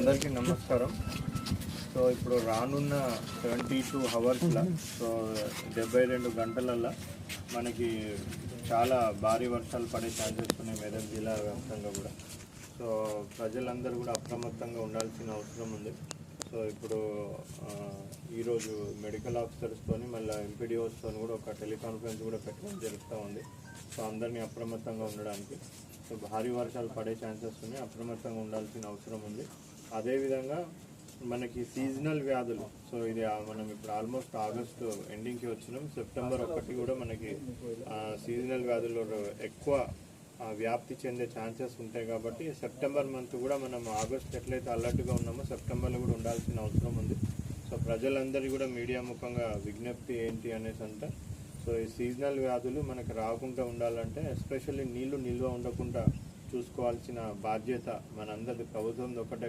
అందరికీ నమస్కారం. సో ఇప్పుడు రానున్న 72 అవర్స్లో సో 72 గంటలల్లో మనకి చాలా భారీ వర్షాలు పడే ఛాన్సెస్ ఉన్నాయి మెదక్ జిల్లా వ్యాప్తంగా కూడా. సో ప్రజలందరూ కూడా అప్రమత్తంగా ఉండాల్సిన అవసరం ఉంది. సో ఇప్పుడు ఈరోజు మెడికల్ ఆఫీసర్స్తో మళ్ళీ ఎంపీడీఓస్తో కూడా ఒక టెలికాన్ఫరెన్స్ కూడా పెట్టడం జరుగుతూ ఉంది. సో అందరినీ అప్రమత్తంగా ఉండడానికి. సో భారీ వర్షాలు పడే ఛాన్సెస్ ఉన్నాయి, అప్రమత్తంగా ఉండాల్సిన అవసరం ఉంది. అదేవిధంగా మనకి సీజనల్ వ్యాధులు, సో ఇది మనం ఇప్పుడు ఆల్మోస్ట్ ఆగస్టు ఎండింగ్కి వచ్చినాం. సెప్టెంబర్ 1 కూడా మనకి సీజనల్ వ్యాధులు ఎక్కువ వ్యాప్తి చెందే ఛాన్సెస్ ఉంటాయి. కాబట్టి సెప్టెంబర్ మంత్ కూడా మనం ఆగస్ట్ ఎట్లయితే అలర్ట్గా ఉన్నామో సెప్టెంబర్లో కూడా ఉండాల్సిన అవసరం ఉంది. సో ప్రజలందరికీ కూడా మీడియా ముఖంగా విజ్ఞప్తి ఏంటి అనేసి అంటే, సో ఈ సీజనల్ వ్యాధులు మనకు రాకుండా ఉండాలంటే ఎస్పెషల్లీ నీళ్లు నిల్వ ఉండకుండా చూసుకోవాల్సిన బాధ్యత మనందరిది, ప్రభుత్వం ఒకటే